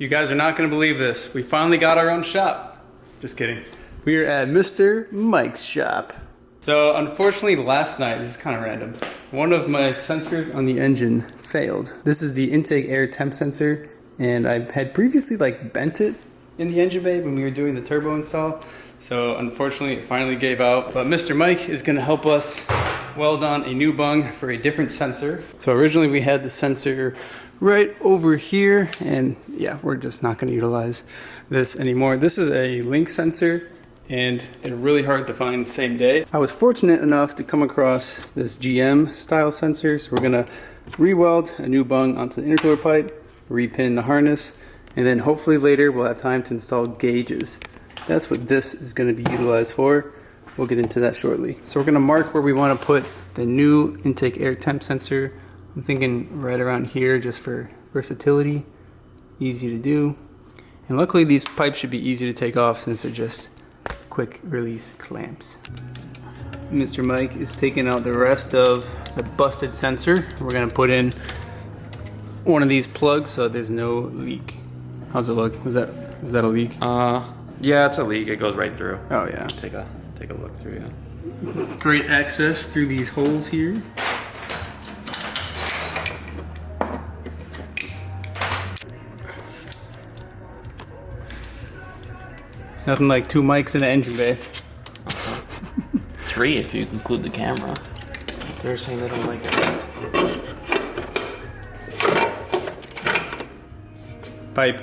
You guys are not gonna believe this. We finally got our own shop. Just kidding. We are at Mr. Mike's shop. So unfortunately last night, this is kind of random, one of my sensors on the engine failed. This is the intake air temp sensor, and I had previously bent it in the engine bay when we were doing the turbo install. So unfortunately it finally gave out, but Mr. Mike is gonna help us weld on a new bung for a different sensor. So originally we had the sensor right over here, and yeah, we're just not gonna utilize this anymore. This is a link sensor, and it's really hard to find same day. I was fortunate enough to come across this GM style sensor, so we're gonna re-weld a new bung onto the intercooler pipe, repin the harness, and then hopefully later we'll have time to install gauges. That's what this is gonna be utilized for. We'll get into that shortly. So we're gonna mark where we wanna put the new intake air temp sensor. I'm thinking right around here just for versatility, easy to do. And luckily these pipes should be easy to take off since they're just quick release clamps. Mr. Mike is taking out the rest of the busted sensor. We're gonna put in one of these plugs so there's no leak. How's it look? Was that a leak? Yeah, it's a leak. It goes right through. Oh yeah. Take a look through, yeah. Great access through these holes here. Nothing like two mics in an engine bay. 3 if you include the camera. They're saying they don't like it. Pipe.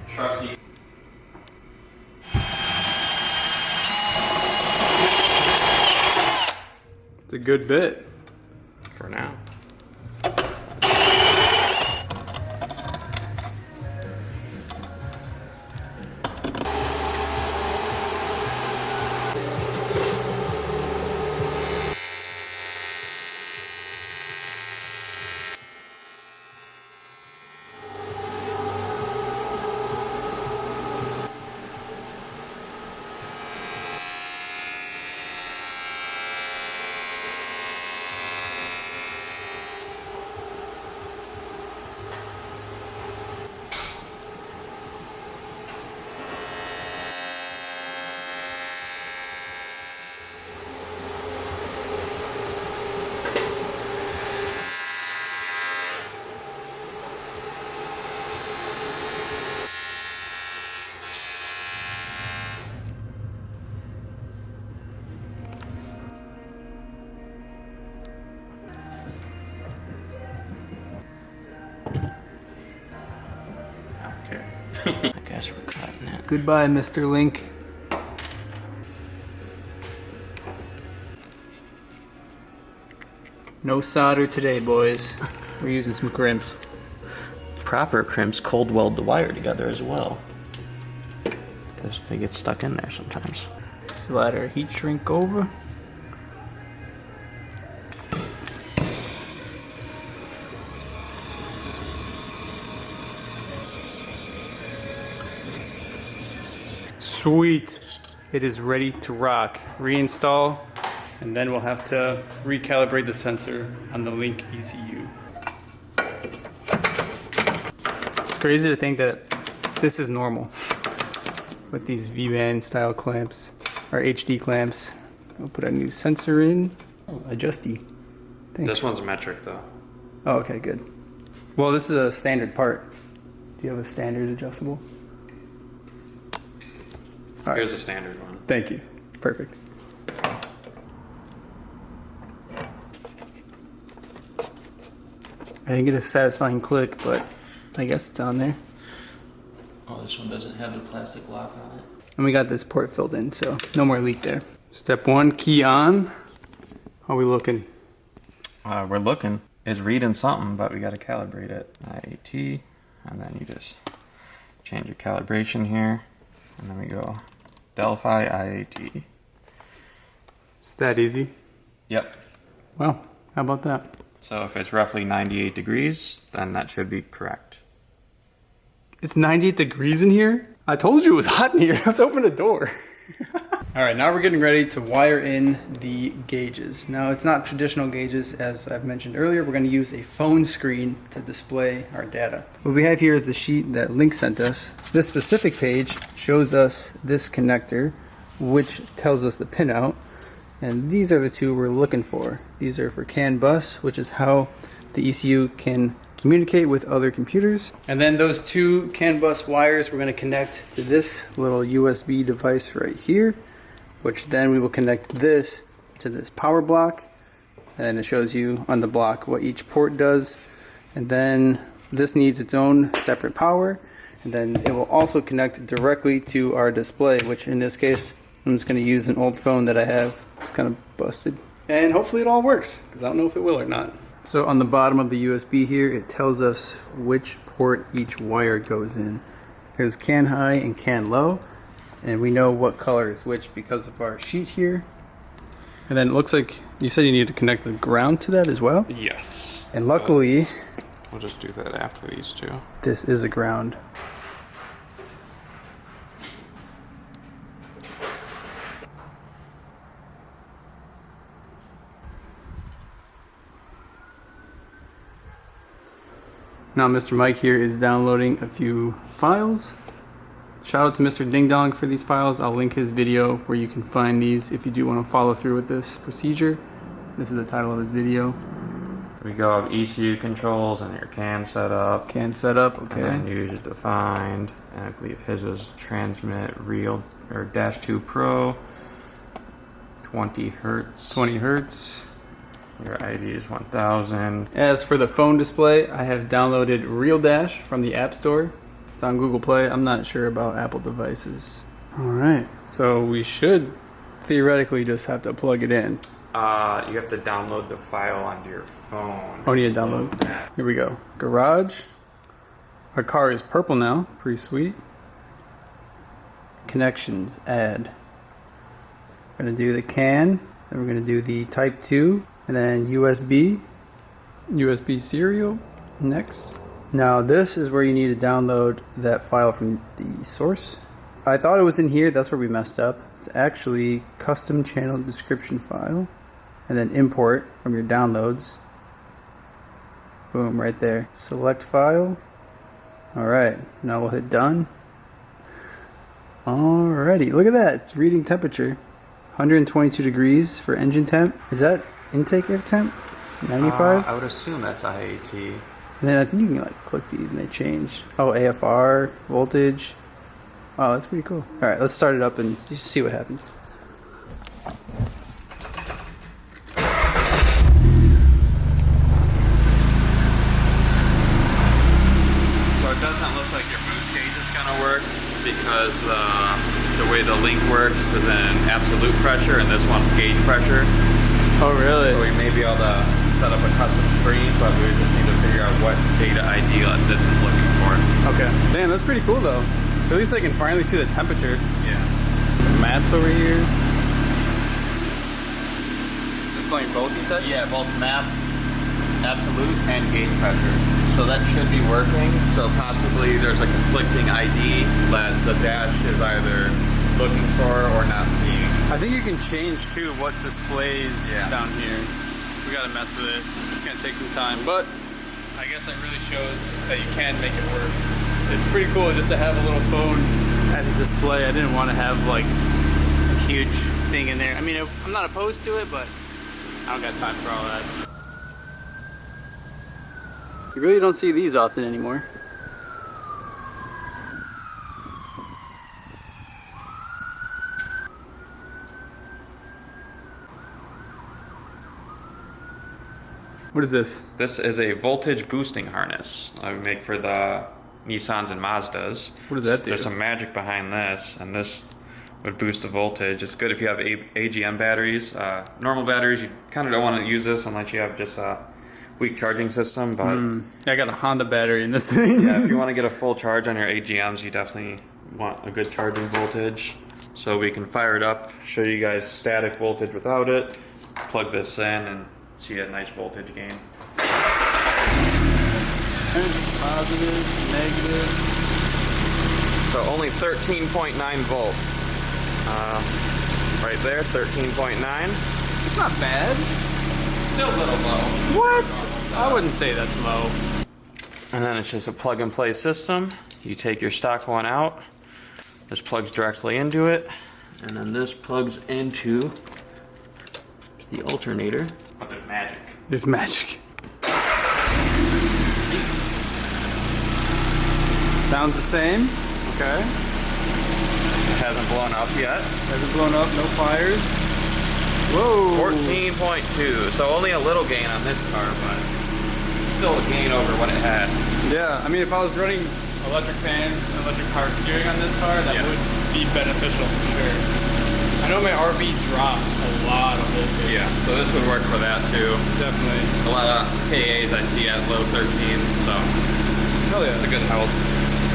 Trusty. It's a good bit. For now. I guess we're cutting it. Goodbye, Mr. Link. No solder today, boys. We're using some crimps. Proper crimps cold weld the wire together as well, because they get stuck in there sometimes. Slide our heat shrink over. Sweet. It is ready to rock. Reinstall, and then we'll have to recalibrate the sensor on the Link ECU. It's crazy to think that this is normal with these V-band style clamps or HD clamps. We'll put a new sensor in. Oh, adjusty. Thanks. This one's metric though. Oh, okay, good. Well, this is a standard part. Do you have a standard adjustable? All right. Here's a standard one. Thank you. Perfect. I didn't get a satisfying click, but I guess it's on there. Oh, this one doesn't have the plastic lock on it. And we got this port filled in, so no more leak there. Step 1, key on. How are we looking? We're looking. It's reading something, but we got to calibrate it. IAT, and then you just change your calibration here, and then we go Delphi IAT. It's that easy? Yep. Well, how about that? So if it's roughly 98 degrees, then that should be correct. It's 98 degrees in here? I told you it was hot in here. Let's open the door. All right, now we're getting ready to wire in the gauges. Now it's not traditional gauges, as I've mentioned earlier. We're going to use a phone screen to display our data. What we have here is the sheet that Link sent us. This specific page shows us this connector, which tells us the pinout. And these are the two we're looking for. These are for CAN bus, which is how the ECU can communicate with other computers. And then those two CAN bus wires we're going to connect to this little USB device right here, which then we will connect this to this power block, and it shows you on the block what each port does. And then this needs its own separate power, and then it will also connect directly to our display, which in this case I'm just going to use an old phone that I have. It's kind of busted, and hopefully it all works, because I don't know if it will or not. So on the bottom of the USB here, it tells us which port each wire goes in. There's CAN high and CAN low, and we know what color is which because of our sheet here. And then it looks like you said you need to connect the ground to that as well? Yes. And luckily, we'll just do that after these two. This is a ground. Now Mr. Mike here is downloading a few files. Shout out to Mr. Ding Dong for these files. I'll link his video where you can find these if you do want to follow through with this procedure. This is the title of his video. We go of ECU controls and your CAN setup. CAN setup, okay. And then user defined. And I believe his was transmit real or -2 Pro. 20 hertz. 20 hertz. Your ID is 1000. As for the phone display, I have downloaded Real Dash from the App Store. It's on Google Play. I'm not sure about Apple devices. Alright, so we should theoretically just have to plug it in. You have to download the file onto your phone. Oh, need to download? Here we go. Garage. Our car is purple now. Pretty sweet. Connections, add. We're going to do the CAN. Then we're going to do the Type 2. And then USB. USB serial. Next. Now this is where you need to download that file from the source. I thought it was in here, that's where we messed up. It's actually custom channel description file. And then import from your downloads. Boom, right there. Select file. Alright, now we'll hit done. Alrighty, look at that, it's reading temperature. 122 degrees for engine temp. Is that intake air temp? 95? I would assume that's IAT. And then I think you can like click these and they change. Oh, AFR, voltage. Oh, that's pretty cool. Alright, let's start it up and just see what happens. So it doesn't look like your boost gauge is going to work because the way the link works is in absolute pressure and this one's gauge pressure. Oh, really? So we may be able to set up a custom stream, but we just need to figure out what data ID that this is looking for. Okay. Damn, that's pretty cool though. At least I can finally see the temperature. Yeah. The maps over here. It's displaying both, you said? Yeah, both map, absolute, and gauge pressure. So that should be working. So possibly there's a conflicting ID that the dash is either looking for or not seeing. I think you can change too what displays down here. We gotta mess with it. It's gonna take some time, but I guess that really shows that you can make it work. It's pretty cool just to have a little phone as a display. I didn't want to have like a huge thing in there. I mean, I'm not opposed to it, but I don't got time for all that. You really don't see these often anymore. What is this? This is a voltage boosting harness I make for the Nissans and Mazdas. What does that do? There's some magic behind this, and this would boost the voltage. It's good if you have AGM batteries. Normal batteries, you kind of don't want to use this unless you have just a weak charging system, but... I got a Honda battery in this thing. Yeah, if you want to get a full charge on your AGMs, you definitely want a good charging voltage. So we can fire it up, show you guys static voltage without it, plug this in, and see a nice voltage gain. Positive, negative. So only 13.9 volt. right there, 13.9. It's not bad. Still a little low. What? I wouldn't say that's low. And then it's just a plug and play system. You take your stock one out. This plugs directly into it. And then this plugs into the alternator. But there's magic. There's magic. Sounds the same. Okay. It hasn't blown up yet. Hasn't blown up, no fires. Whoa. 14.2, so only a little gain on this car, but still a gain over what it had. Yeah, I mean, if I was running electric fans, electric power steering on this car, that would be beneficial for sure. I know my RV drops a lot of voltage. Yeah, so this would work for that too. Definitely. A lot of KAs I see at low 13s, so Hell yeah. it's a good help.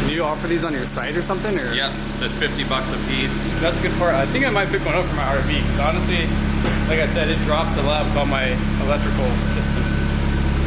Do you offer these on your site or something? Or? Yeah, just $50 a piece. That's a good part. I think I might pick one up for my RV. Because honestly, like I said, it drops a lot with all my electrical systems.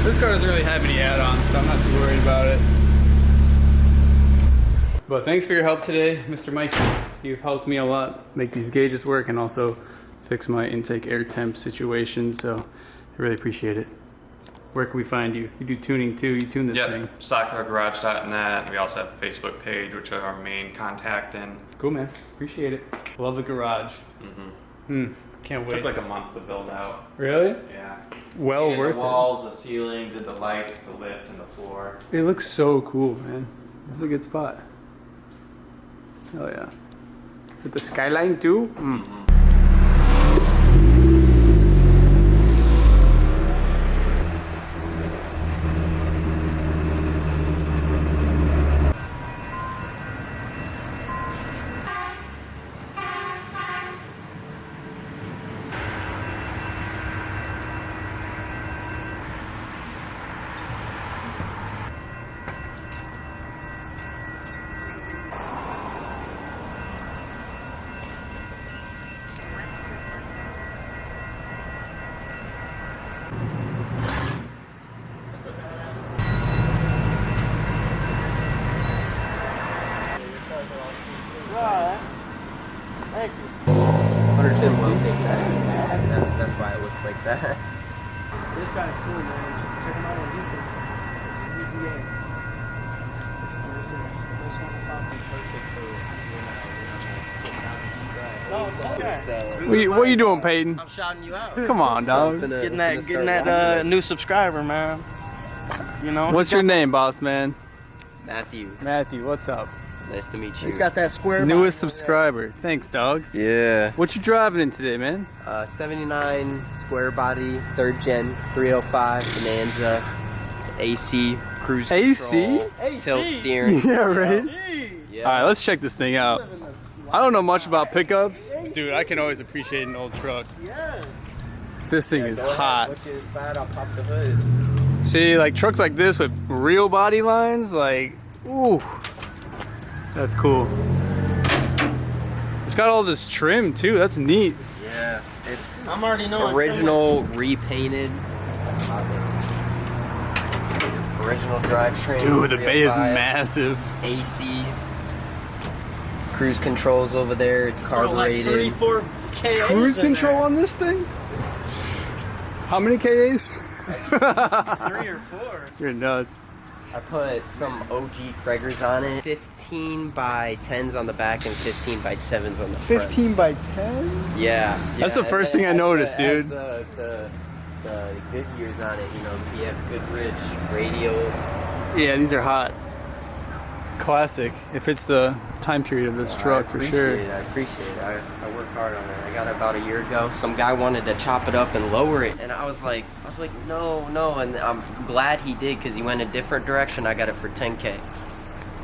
This car doesn't really have any add-ons, so I'm not too worried about it. But thanks for your help today, Mr. Mike. You've helped me a lot make these gauges work and also fix my intake air temp situation, so I really appreciate it. Where can we find you? You do tuning too, you tune this thing. SakuraGarage.net. We also have a Facebook page, which is our main contact in. Cool, man. Appreciate it. Love the garage. Can't wait. Took like a month to build out. Really? Yeah. Well Painted worth the walls, the ceiling, did the lights, the lift, and the floor. it. It looks so cool, man. This is a good spot. Oh yeah. With the skyline too? Thank you. 100% well taken. That's why it looks like that. This guy's cool, man. Check him out on YouTube. ZZA. What are you doing, Peyton? I'm shouting you out. Come on, dog. Getting that new subscriber, man. You know. What's your name, boss man? Matthew, Matthew, what's up? nice to meet you. He's got that square. Newest subscriber. Thanks, dog. Yeah. What you driving in today, man? 79 square body, 3rd gen, 305 Bonanza, AC, cruise AC? control, tilt steering. Yeah, right? Yeah. Alright, let's check this thing out. I don't know much about pickups. Dude, I can always appreciate an old truck. Yes. This thing is hot. Look inside, I'll pop the hood. See, like trucks like this with real body lines, like, ooh, that's cool. It's got all this trim too, that's neat. Yeah, it's I'm already knowing. original, repainted. Original drivetrain. Dude, the bay is 305, massive. AC. Cruise controls over there. It's carbureted. 34 KAs Cruise in control there. on this thing? How many KAs? 3 or 4. You're nuts. I put some OG Craigers on it. 15 by 10s on the back and 15 by 7s on the front. 15 by 10? Yeah. That's the first thing I noticed, dude. The good years on it, you know, you have good ridge radials. Yeah, these are hot. Classic. If it's the time period of this truck, for sure. I appreciate it. I work hard on it. I got it about a year ago. Some guy wanted to chop it up and lower it, and I was like, no, and I'm glad he did because he went a different direction. I got it for 10K.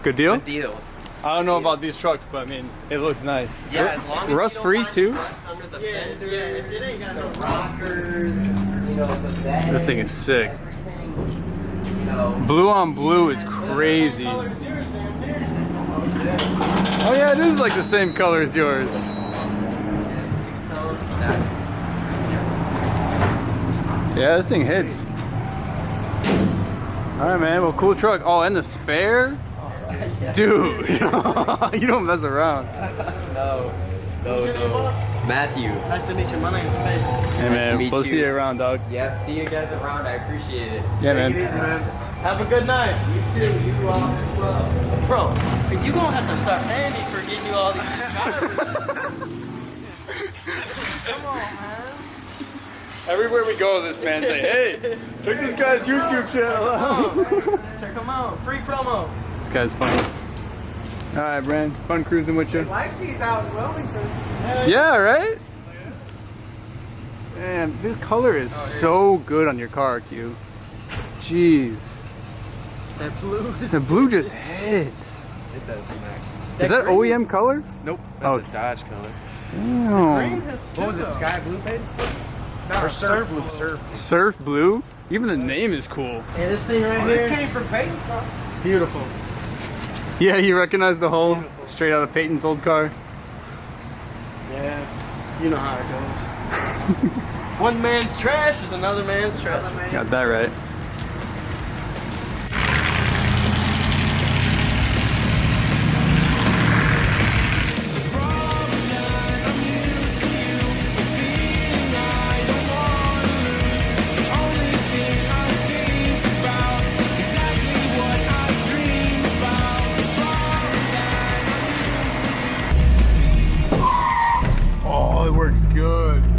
Good deal? Good deal. I don't know about these trucks, but I mean, it looks nice. Yeah, as long as Rust you don't free find too? rust under the fender, if it ain't got no rockers, you know, the bed, This thing is sick. everything, you know. Blue on blue is crazy. Oh yeah, it is like the same color as yours. Yeah, this thing hits. Alright, man. Well, cool truck. Oh, and the spare? Dude, you don't mess around. No. Matthew. Nice to meet you. My name's Peyton. Hey, Nice to man. meet We'll you. see you around, dog. Yep, see you guys around. I appreciate it. Yeah, Take it man. easy, man. Have a good night. You too. You as well. Bro, you gonna have to start paying me for getting you all these subscribers. Come on, man. Everywhere we go, this man's like, hey, check this guy's YouTube channel out. Check them out. Free promo. This guy's funny. All right, Brand. Fun cruising with you. Like these out in Wilmington. Yeah, right? Man, this color is so good on your car, Q. Jeez. That blue. The blue just hits. It does smack. Is that OEM color? Nope. Oh. That's a Dodge color. Damn. What was it? Sky blue, babe? No, surf blue. Surf blue? Even the name is cool. Yeah, this thing right here. This came from Peyton's car. Beautiful. Yeah, you recognize the hole straight out of Peyton's old car? Yeah. You know how it goes. One man's trash is another man's treasure. Got that right. Oh, it works good.